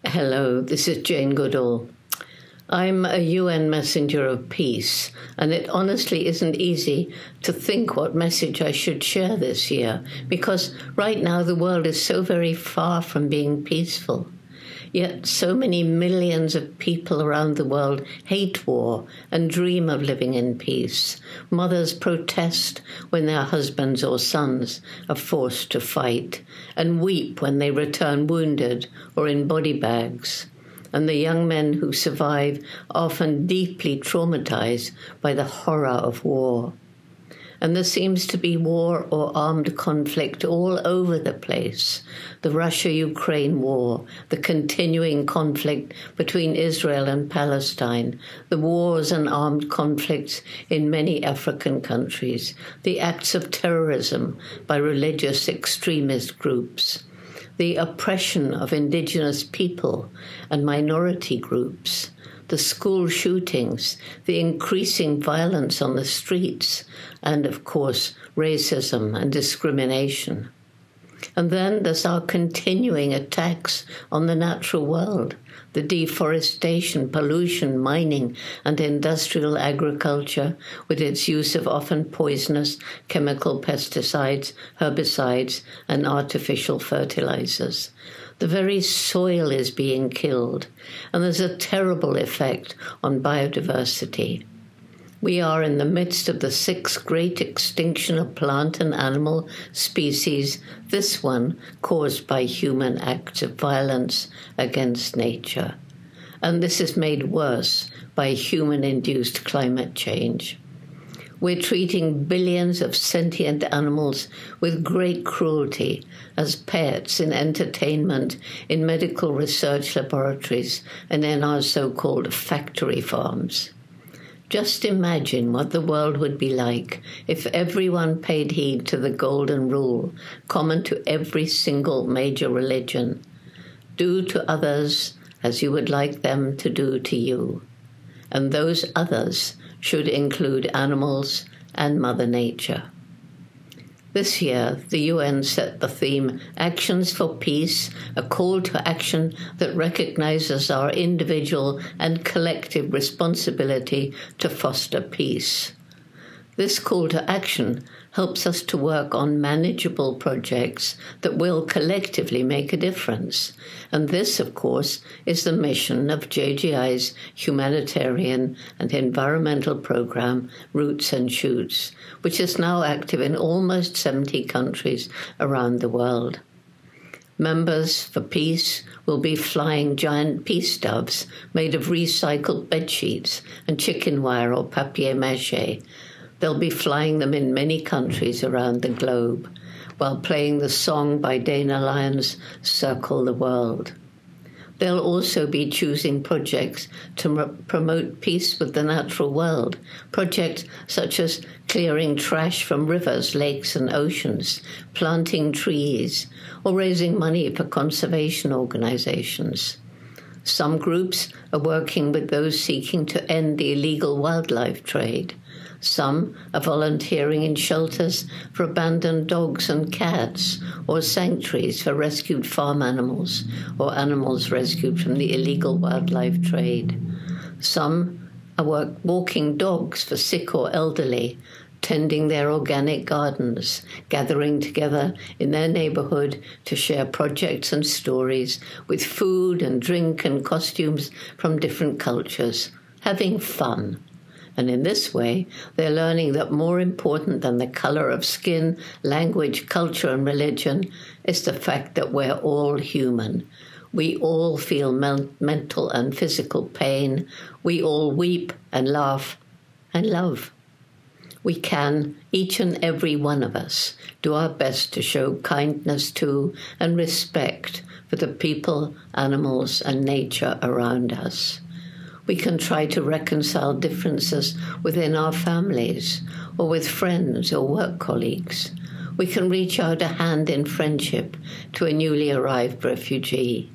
Hello, this is Jane Goodall. I'm a UN messenger of peace, and it honestly isn't easy to think what message I should share this year, because right now the world is so very far from being peaceful. Yet so many millions of people around the world hate war and dream of living in peace. Mothers protest when their husbands or sons are forced to fight and weep when they return wounded or in body bags. And the young men who survive are often deeply traumatized by the horror of war. And there seems to be war or armed conflict all over the place. The Russia-Ukraine war, the continuing conflict between Israel and Palestine, the wars and armed conflicts in many African countries, the acts of terrorism by religious extremist groups, the oppression of indigenous people and minority groups, the school shootings, the increasing violence on the streets, and, of course, racism and discrimination. And then there's our continuing attacks on the natural world, the deforestation, pollution, mining, and industrial agriculture with its use of often poisonous chemical pesticides, herbicides, and artificial fertilizers. The very soil is being killed, and there's a terrible effect on biodiversity. We are in the midst of the sixth great extinction of plant and animal species, this one caused by human acts of violence against nature. And this is made worse by human-induced climate change. We're treating billions of sentient animals with great cruelty as pets in entertainment, in medical research laboratories, and in our so-called factory farms. Just imagine what the world would be like if everyone paid heed to the golden rule, common to every single major religion. Do to others as you would like them to do to you. And those others should include animals and Mother Nature. This year, the UN set the theme, Actions for Peace, a call to action that recognizes our individual and collective responsibility to foster peace. This call to action helps us to work on manageable projects that will collectively make a difference. And this, of course, is the mission of JGI's humanitarian and environmental program, Roots and Shoots, which is now active in almost 70 countries around the world. Members for Peace will be flying giant peace doves made of recycled bedsheets and chicken wire or papier-mâché. They'll be flying them in many countries around the globe, while playing the song by Dana Lyon's Circle the World. They'll also be choosing projects to promote peace with the natural world, projects such as clearing trash from rivers, lakes, and oceans, planting trees, or raising money for conservation organizations. Some groups are working with those seeking to end the illegal wildlife trade. Some are volunteering in shelters for abandoned dogs and cats, or sanctuaries for rescued farm animals, or animals rescued from the illegal wildlife trade. Some are walking dogs for sick or elderly, tending their organic gardens, gathering together in their neighborhood to share projects and stories with food and drink and costumes from different cultures, having fun. And in this way, they're learning that more important than the color of skin, language, culture, and religion is the fact that we're all human. We all feel mental and physical pain. We all weep and laugh and love. We can, each and every one of us, do our best to show kindness to and respect for the people, animals, and nature around us. We can try to reconcile differences within our families or with friends or work colleagues. We can reach out a hand in friendship to a newly arrived refugee.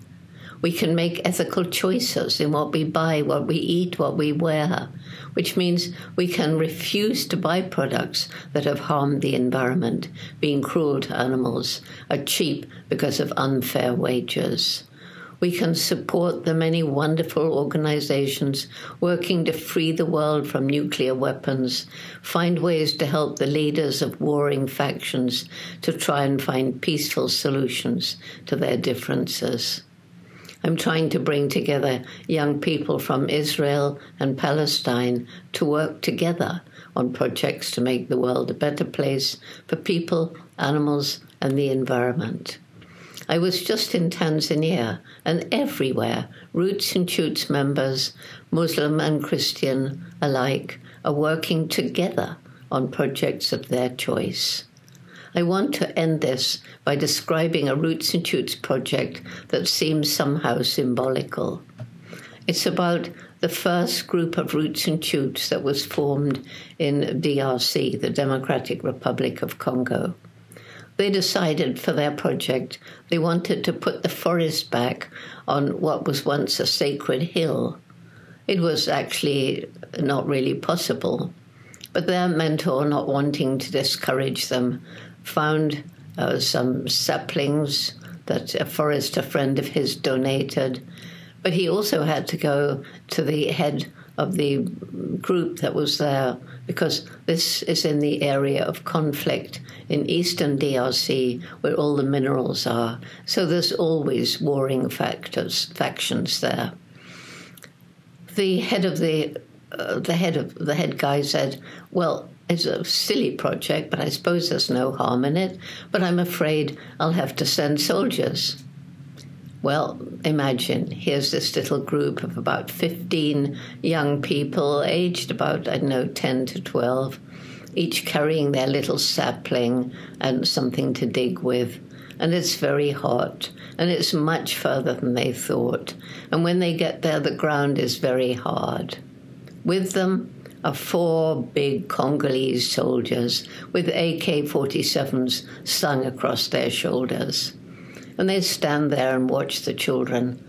We can make ethical choices in what we buy, what we eat, what we wear, which means we can refuse to buy products that have harmed the environment, being cruel to animals, are cheap because of unfair wages. We can support the many wonderful organizations working to free the world from nuclear weapons, find ways to help the leaders of warring factions to try and find peaceful solutions to their differences. I'm trying to bring together young people from Israel and Palestine to work together on projects to make the world a better place for people, animals, and the environment. I was just in Tanzania, and everywhere, Roots and Shoots members, Muslim and Christian alike, are working together on projects of their choice. I want to end this by describing a Roots and Shoots project that seems somehow symbolical. It's about the first group of Roots and Shoots that was formed in DRC, the Democratic Republic of Congo. They decided for their project they wanted to put the forest back on what was once a sacred hill. It was actually not really possible, but their mentor, not wanting to discourage them, found some saplings that a forester friend of his donated, but he also had to go to the head of the group that was there, because this is in the area of conflict in eastern DRC, where all the minerals are. So there's always warring factions there. The head guy said, "Well, it's a silly project, but I suppose there's no harm in it. But I'm afraid I'll have to send soldiers." Well, imagine, here's this little group of about 15 young people, aged about, 10 to 12, each carrying their little sapling and something to dig with. And it's very hot, and it's much further than they thought. And when they get there, the ground is very hard. With them are 4 big Congolese soldiers with AK-47s slung across their shoulders. And they stand there and watch the children.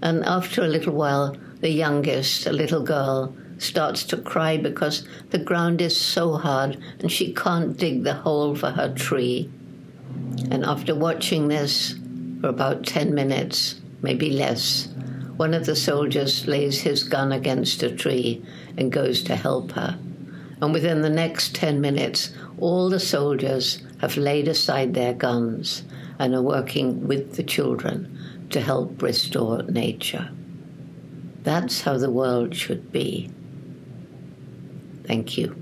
And after a little while, the youngest, a little girl, starts to cry because the ground is so hard and she can't dig the hole for her tree. And after watching this for about 10 minutes, maybe less, one of the soldiers lays his gun against a tree and goes to help her. And within the next 10 minutes, all the soldiers have laid aside their guns and are working with the children to help restore nature. That's how the world should be. Thank you.